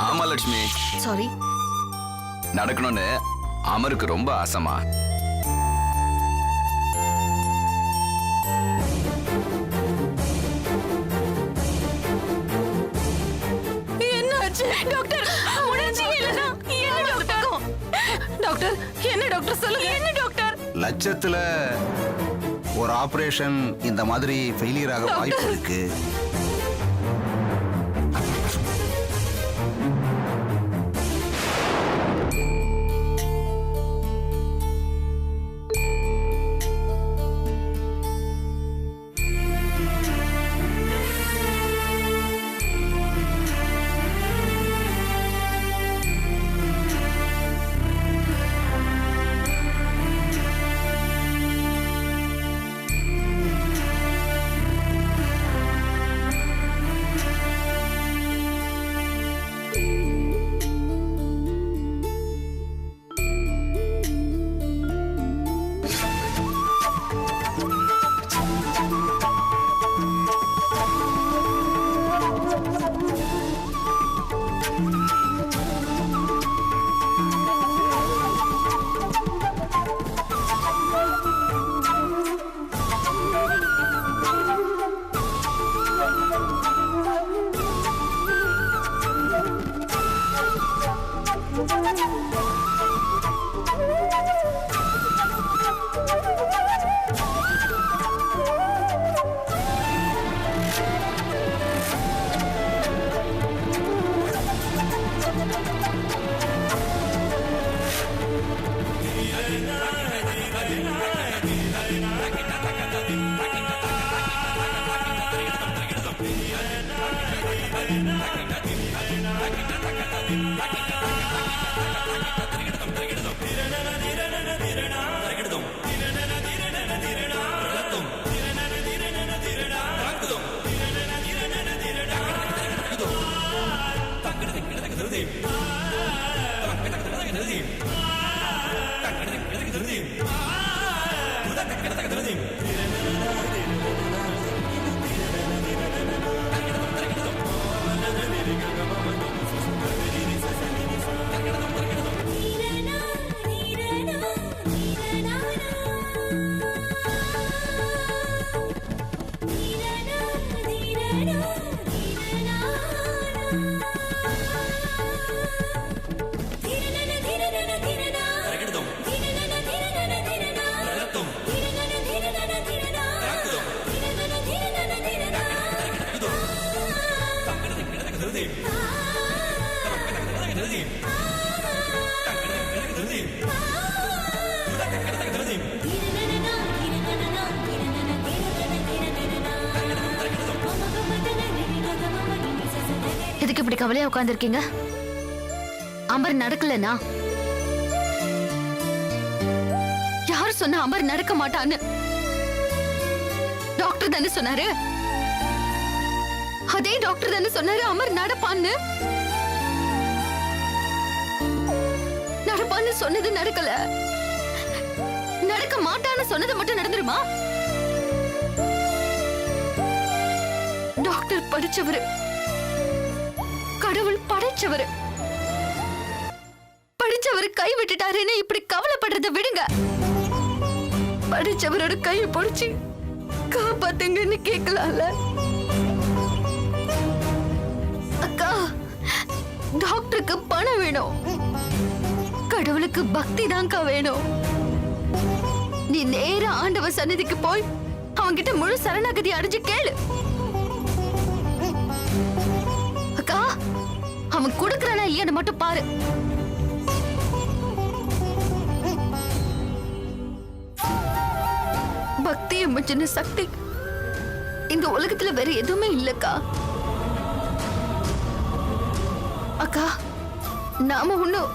ஆமா லட்சுமி, சாரி. நடக்கணும்னு அமருக்கு ரொம்ப ஆசைமா. என்னாச்சு டாக்டர்? உணர்ச்சி இல்லனா என்ன டாக்டர்? டாக்டர் என்ன டாக்டர் சொல்லுங்க, என்ன டாக்டர்? லட்சத்துல ஒரு ஆபரேஷன் இந்த மாதிரி ஃபெயிலியர் ஆக வாய்ப்பு இருக்கு. எதுக்கு இப்படி கவலையா உட்கார்ந்திருக்கீங்க? அமர் நடக்கலனா? யார் சொன்ன அமர் நடக்க மாட்டான்னு? டாக்டர் தானே சொன்னாரு. அதே டாக்டர் தானே சொன்னாரு அமர் நடப்பான்னு. நடப்பான்னு சொன்னது நடக்கல, நடக்க மாட்டான்னு சொன்னது மட்டும் நடந்துருமா? டாக்டர் படிச்சவரு, கடவுள் படைச்சவரு. படிச்சவரு கை விட்டுட்டாருன்னு இப்படி கவலைப்படுறத விடுங்க. படிச்சவரோட கையை பிடிச்சு காப்பாத்துங்கன்னு கேட்கலாம்ல. அக்கா, டாக்டருக்கு பணம் வேணும், கடவுளுக்கு பக்தி தான்க்கா வேணும். நீ நேரா ஆண்டவ சந்நிதிக்கு போய் அவன்கிட்ட முழு சரணாகதி அடைஞ்சு கேளு. அக்கா, அவன் கொடுக்கறானா இல்லையான்னு மட்டும் பாரு. பக்தியை மிஞ்சின சக்தி இந்த உலகத்துல வேற எதுவுமே இல்லக்கா. அக்கா, நாம ஒண்ணும்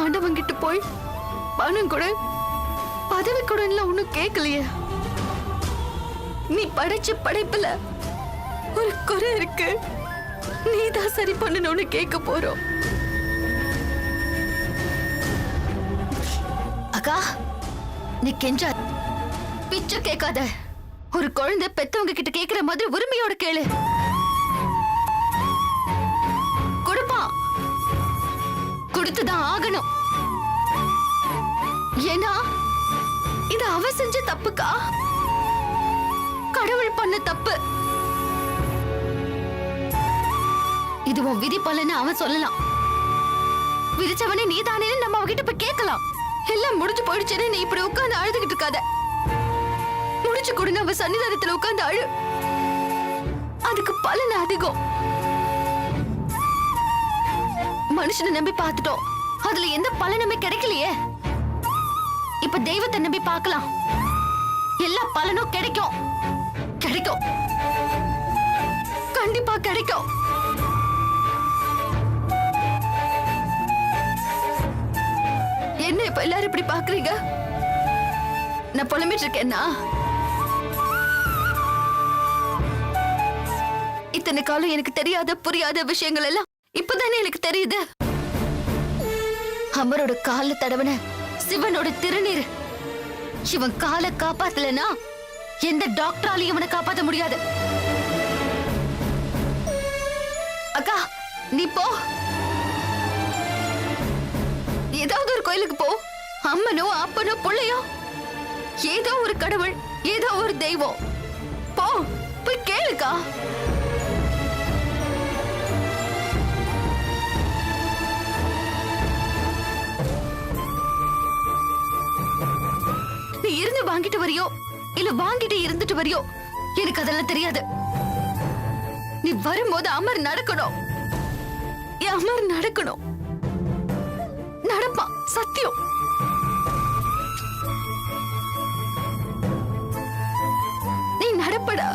ஆண்டவன் கிட்ட போய் பணம் கூட பதவி கூட ஒண்ணும் கேட்கலையே. நீ படைச்ச படைப்புல ஒரு குறை இருக்கு, நீதான் சரி பண்ணணும்னு கேட்க போறோம். அக்கா, நீ கெஞ்சா பிச்சை கேட்காத. ஒரு குழந்தை பெத்தவங்க கிட்ட கேக்குற மாதிரி உரிமையோட கேளு. கொடுப்பான், கொடுத்துதான் ஆகணும். ஏன்னா இது அவ செஞ்ச தப்புக்கா, கடவுள் பண்ண தப்பு. இது உன் விதி பலன்னு அவன் சொல்லலாம். விதிச்சவனே நீதானே நம்ம அவகிட்ட போய் கேட்கலாம். எல்லாம் முடிஞ்சு போயிடுச்சுன்னு நீ இப்படி உட்கார்ந்து அழுதுகிட்டு இருக்காத. முடிச்சு கொடுங்க, அவ சன்னிதானத்துல உட்கார்ந்து அழு. அதுக்கு பலன் அதிகம். மனுஷனை நம்பி பார்த்துட்டோம், அதுல எந்த பலனுமே கிடைக்கலையே. இப்ப தெய்வத்தை நம்பி பார்க்கலாம், எல்லா பலனும் கிடைக்கும். கிடைக்கும், கண்டிப்பா கிடைக்கும். என்ன இப்ப எல்லாரும் இப்படி பாக்குறீங்க? நான் புலம்பிட்டு இருக்கேன்னா? இத்தனை காலம் எனக்கு தெரியாத புரியாத விஷயங்கள் எல்லாம் இப்பதானே எனக்கு தெரியுது. அமரோட கால தடவன சிவனோட திருநீர் இவன் காலை காப்பாத்தலனா எந்த டாக்டராலையும் இவனை காப்பாத்த முடியாது. அக்கா நீ போ, ஏதாவது ஒரு கோயிலுக்கு போ. அம்மனோ அப்பனோ புள்ளையோ, ஏதோ ஒரு கடவுள், ஏதோ ஒரு தெய்வம், போ போய் கேளுக்கா. நீ இருந்து வாங்கிட்டு வரியோ இல்ல வாங்கிட்டு இருந்துட்டு வரியோ எனக்கு அதெல்லாம் தெரியாது. நீ வரும்போது அமர் நடக்கணும், அமர் நடக்கணும். நடப்பா, சத்தியம். நீ நடப்படா.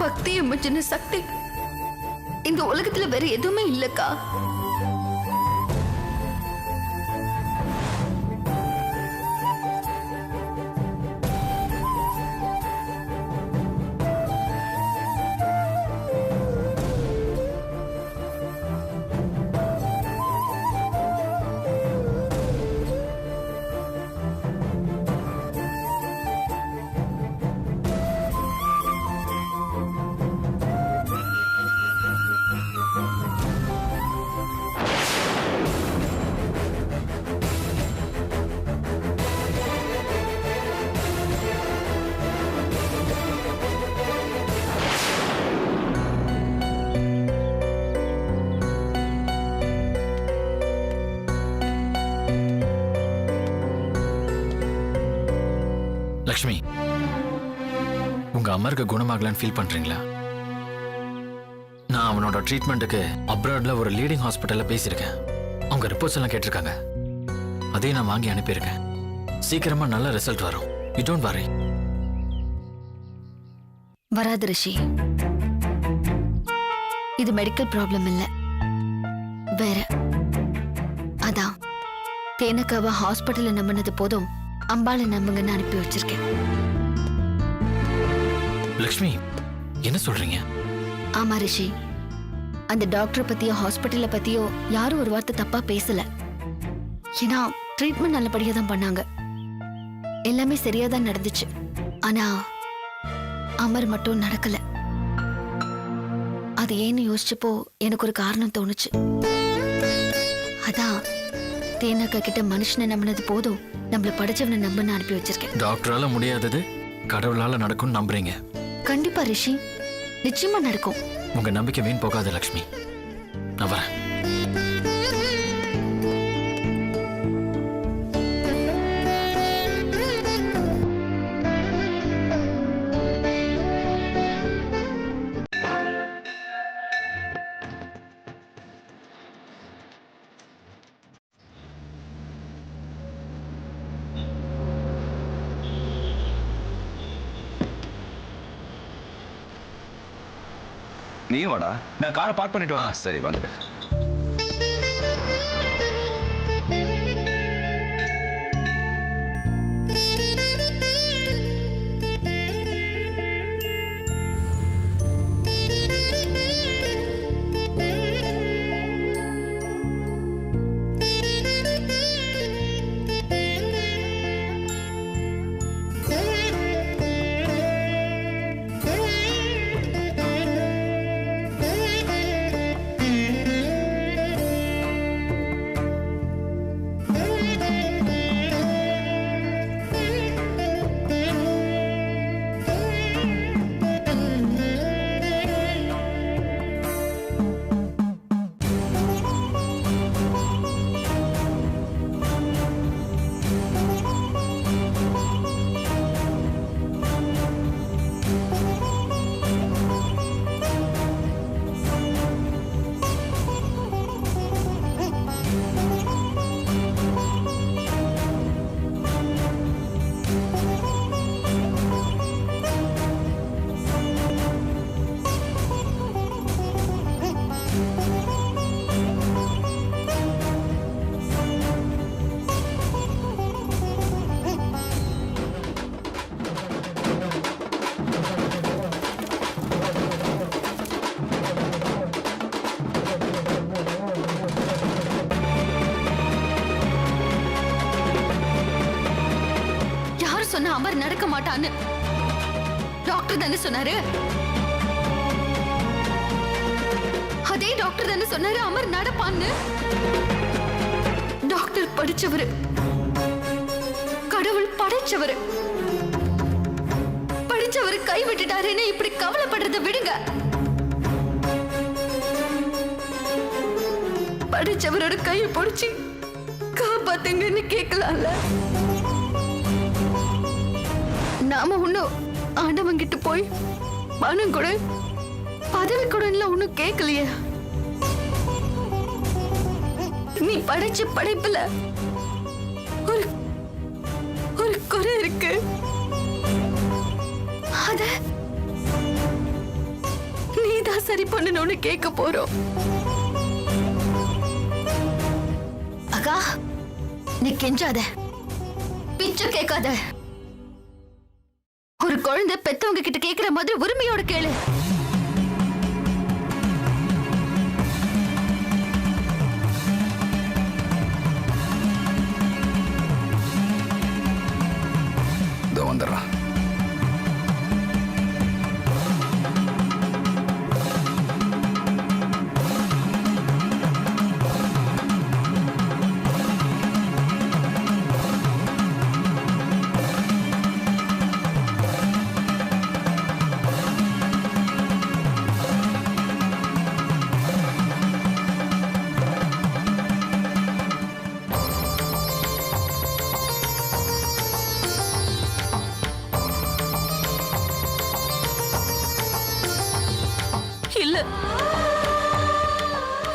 பக்தியை மிஞ்சின சக்தி இந்த உலகத்துல வேற எதுவுமே இல்லக்கா. லக்ஷ்மி, உங்க அம்மாருக்கு குணமாகலான்னு ஃபீல் பண்றீங்களா? நான் அவனோட ட்ரீட்மெண்ட்டுக்கு அப்ராட்ல ஒரு லீடிங் ஹாஸ்பிட்டல்ல பேசியிருக்கேன். அவங்க ரிப்போர்ட்ஸ் எல்லாம் கேட்டிருக்காங்க. அதையும் நான் வாங்கி அனுப்பியிருக்கேன். சீக்கிரமா நல்ல ரிசல்ட் வரும். You don't worry. வராது ரிஷி, இது மெடிக்கல் ப்ராப்ளம் இல்ல, வேற. அதான் தேனக்காவ ஹாஸ்பிட்டல்ல நம்பினது போதும், அம்பாளை நம்புங்கன்னு அனுப்பி வச்சிருக்கேன். லக்ஷ்மி, என்ன சொல்றீங்க? ஆமா ரிஷி, அந்த டாக்டரை பத்தியோ ஹாஸ்பிட்டலை பத்தியோ யாரும் ஒரு வார்த்தை தப்பா பேசல. ஏன்னா ட்ரீட்மெண்ட் நல்லபடியா தான் பண்ணாங்க, எல்லாமே சரியா தான் நடந்துச்சு. ஆனா அமர் மட்டும் நடக்கல. அது ஏன்னு யோசிச்சப்போ எனக்கு ஒரு காரணம் தோணுச்சு. அதான் தேனக்கா கிட்ட மனுஷனை நம்பினது போதும், நம்மள படிச்சவனை நம்பன்னு அனுப்பி வச்சிருக்கேன். டாக்டரால முடியாதது கடவுளால நடக்கும்னு நம்புறீங்க? கண்டிப்பா ரிஷி, நிச்சயமா நடக்கும். உங்க நம்பிக்கை வீண் போகாது லக்ஷ்மி. நான் வரேன். நீ வாடா. நான் காரை பார்க் பண்ணிட்டு வரேன். சரி வந்து. சொன்ன அமர் நடக்க மாட்டான்னு டாக்டர் தானே சொன்னாரு. அதே டாக்டர் தானே சொன்னாரு அமர் நடப்பான்னு. டாக்டர் படிச்சவரு, கடவுள் படைச்சவரு. படிச்சவரு கை விட்டுட்டாருன்னு இப்படி கவலைப்படுறத விடுங்க. படிச்சவரோட கையை பிடிச்சி காப்பாத்துங்கன்னு கேட்கலாம்ல. நாம ஒண்ணும் ஆண்டவங்கிட்ட போய் பணம் கூட பதவி கூட ஒண்ணும் கேட்கலையே. நீ படைச்ச படைப்புல ஒரு ஒரு குறை இருக்கு. அத நீதான் சரி பண்ணணும்னு கேட்க போறோம். அக்கா, நீ கெஞ்சாத, பிச்சை கேட்காத. ஒரு குழந்தை பெத்தவங்க கிட்ட கேக்குற மாதிரி உரிமையோட கேளு. இதோ வந்துடுறான். இல்ல,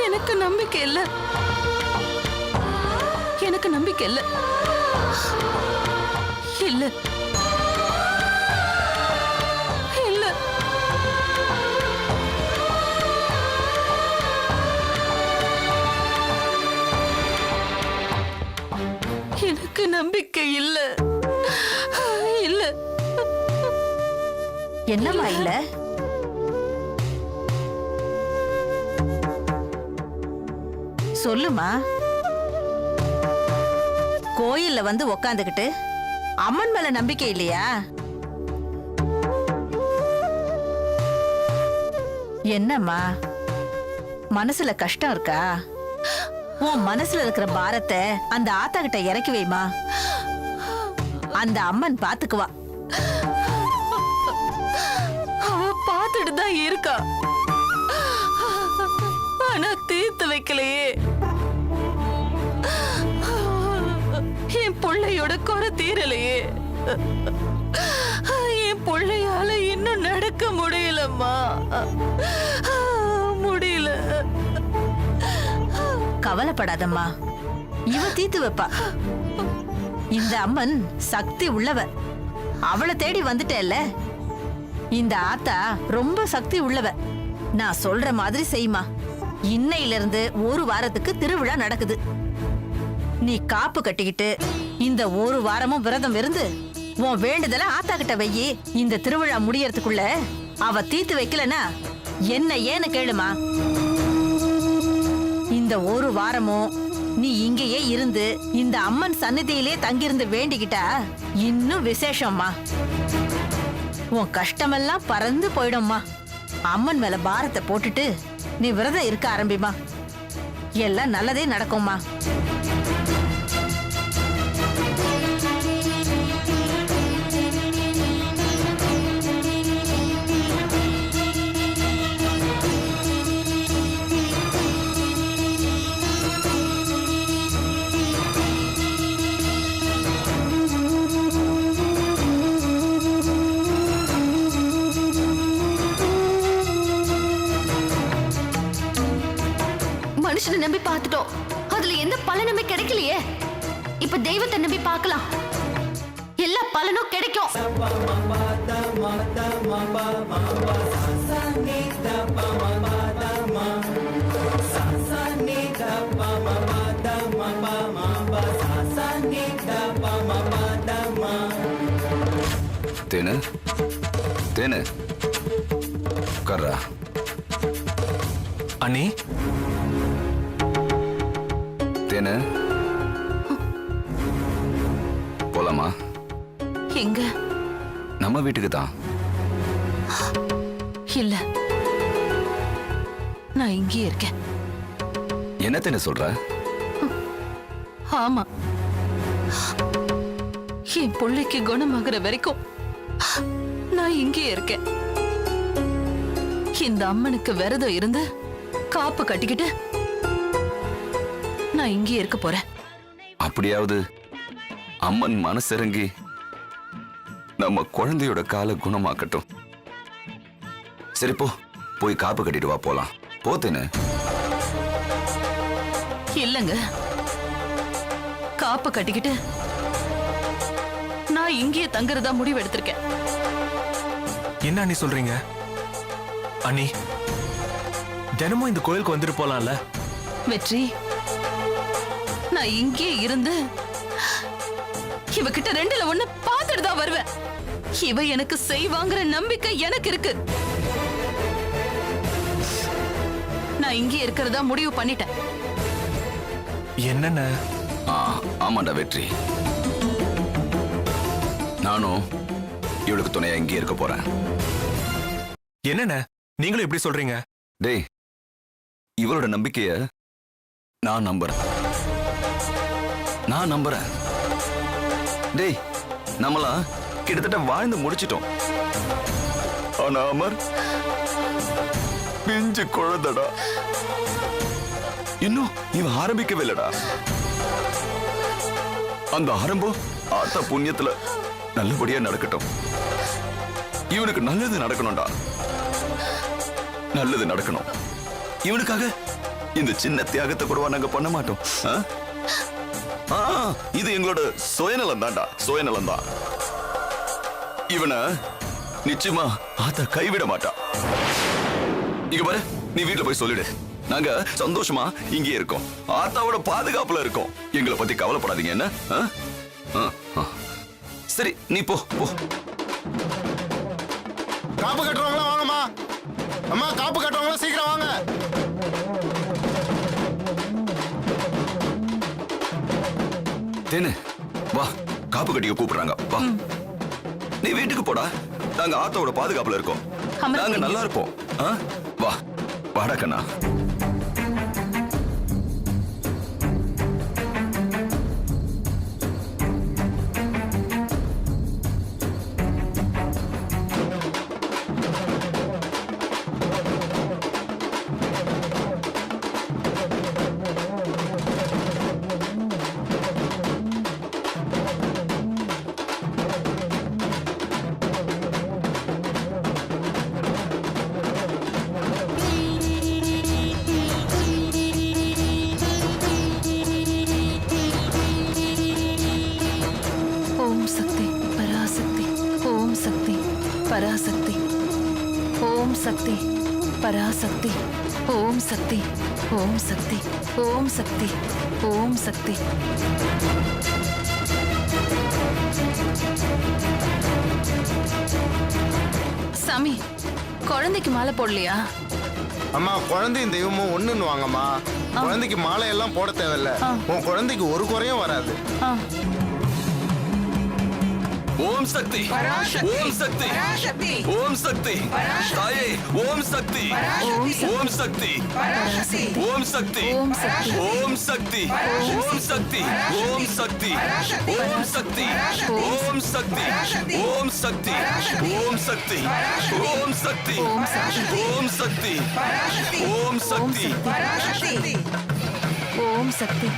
எனக்கு நம்பிக்கை இல்ல. எனக்கு நம்பிக்கை இல்ல. இல்ல இல்ல. எனக்கு நம்பிக்கை இல்ல. இல்ல. என்னம்மா இல்ல? சொல்லுமா. கோயில்ல வந்து உக்காந்துக்கிட்டு அம்மன் மேல நம்பிக்கை இல்லையா? என்னம்மா மனசுல கஷ்டம் இருக்கா? உன் மனசுல இருக்கிற பாரத்தை அந்த ஆத்தா கிட்ட இறக்கி வைமா. அந்த அம்மன் பாத்துக்குவா. அவ பாத்துட்டு தான் இருக்கா, ஆனா தீர்த்து வைக்கலையே. என் பிள்ளையோட குறை தீரலையே. என் பிள்ளையால இன்னும் நடக்க முடியலம்மா, முடியல. கவலைப்படாதம்மா, இவ தீத்து வைப்பா. இந்த அம்மன் சக்தி உள்ளவ. அவளை தேடி வந்துட்டேல்ல. இந்த ஆத்தா ரொம்ப சக்தி உள்ளவ. நான் சொல்ற மாதிரி செய்யுமா. இன்னையில இருந்து ஒரு வாரத்துக்கு திருவிழா நடக்குது. நீ காப்பு கட்டிக்கிட்டு இந்த ஒரு வாரமும் விரதம் இருந்து உன் வேண்டுதல ஆத்தா கிட்ட வையி. இந்த திருவிழா முடியறதுக்குள்ள அவ தீத்து வைக்கலனா என்ன ஏன்னு கேளுமா. இந்த ஒரு வாரமும் நீ இங்கேயே இருந்து இந்த அம்மன் சந்நிதியிலே தங்கியிருந்து வேண்டிக்கிட்டா இன்னும் விசேஷம்மா. உன் கஷ்டமெல்லாம் பறந்து போயிடும்மா. அம்மன் மேல பாரத்தை போட்டுட்டு நீ விரதம் இருக்க ஆரம்பிமா. எல்லாம் நல்லதே நடக்கும்மா. மனுஷனை நம்பி பார்த்துட்டோம், அதுல எந்த பலனுமே கிடைக்கலையே. இப்ப தெய்வத்தை நம்பி பார்க்கலாம், எல்லா பலனும் கிடைக்கும். தேனு தேனு கர்ரா. அண்ணி, தேனு போலாமா? எங்க? நம்ம வீட்டுக்கு தான். இல்ல, நான் இங்கேயே இருக்கேன். என்னத்தேன்னு சொல்ற? ஆமா, என் பிள்ளைக்கு குணமாகிற வரைக்கும் நான் இங்கேயே இருக்கேன். இந்த அம்மனுக்கு விரதம் இருந்து காப்பு கட்டிக்கிட்டு நான் இங்கேயே இருக்க போறேன். அப்படியாவது அம்மன் மனசிறங்கி நம்ம குழந்தையோட காலை குணமாக்கட்டும். சரி போ, போய் காப்பு கட்டிட்டு வா, போலாம். போத்தேன்னு. இல்லங்க, காப்பு கட்டிக்கிட்டு நான் இங்கேயே தங்குறதா முடிவு எடுத்திருக்கேன். என்ன அண்ணி சொல்றீங்க? அண்ணி, தினமும் இந்த கோயிலுக்கு வந்துட்டு போலாம்ல? வெற்றி, நான் இங்கே இருந்து இவகிட்ட ரெண்டுல ஒண்ணு பார்த்துட்டு தான் வருவேன். இவ எனக்கு செய்வாங்கிற நம்பிக்கை எனக்கு இருக்கு. நான் இங்கே இருக்கிறதா முடிவு பண்ணிட்டேன். என்னென்ன? ஆமாண்டா வெற்றி, நானும் இவளுக்கு துணையா இங்கே இருக்க போறேன். என்னென்ன நீங்களும் எப்படி சொல்றீங்க? டேய், இவளோட நம்பிக்கைய நான் நம்புறேன். டேய், நம்மளாம் கிட்டத்தட்ட வாழ்ந்து முடிச்சிட்டோம். ஆனா அமர் பிஞ்சு குழந்தடா, இன்னும் இவன் ஆரம்பிக்கவே இல்லடா. அந்த ஆரம்பம் ஆத்தா புண்ணியத்துல நல்லபடியா நடக்கட்டும். இவனுக்கு நல்லது நடக்கணும்டா, நல்லது நடக்கணும். இவனுக்காக இந்த சின்ன தியாகத்தை கூடவா நாங்க பண்ண மாட்டோம்? இது எங்களோட சுயநலம் தான்டா, சுயநலம் தான். இவனை நிச்சயமா ஆத்தா கைவிட மாட்டா. இங்க பாரு, நீ வீட்டுல போய் சொல்லிடு, நாங்க சந்தோஷமா இங்கே இருக்கோம், ஆத்தாவோட பாதுகாப்புல இருக்கோம், எங்களை பத்தி கவலைப்படாதீங்க. என்ன? சரி, நீ போ போ. காப்பு கட்டுறவங்களா வாங்கம்மா. அம்மா, காப்பு கட்டுறவங்களா சீக்கிரம் வாங்க. தேனு, வா, காப்பு கட்டிக்க கூப்பிடுறாங்க, வா. நீ வீட்டுக்கு போடா, நாங்க ஆத்தாவோட பாதுகாப்புல இருக்கோம், நாங்க நல்லா இருப்போம். வா, வாடா கண்ணா. பராசக்தி, ஓம் சக்தி, பராசக்தி, ஓம் சக்தி, ஓம் சக்தி, ஓம் சக்தி, ஓம் சக்தி. சாமி, குழந்தைக்கு மாலை போடலையா? அம்மா, குழந்தையும் தெய்வமும் ஒண்ணுன்னு வாங்கம்மா. குழந்தைக்கு மாலை எல்லாம் போட தேவையில்ல. உன் குழந்தைக்கு ஒரு குறையும் வராது. ஓம் சக்தி, ஓம் சக்தி, ஓம் சக்தி, தாயே, ஓம் சக்தி, ஓம் சக்தி, ஓம் சக்தி, ஓம் சக்தி, ஓம் சக்தி, ஓம் சக்தி, ஓம் சக்தி, ஓம் சக்தி, ஓம் சக்தி, ஓம் சக்தி, ஓம் சக்தி, ஓம் சக்தி, ஓம் சக்தி, ஓம் சக்தி.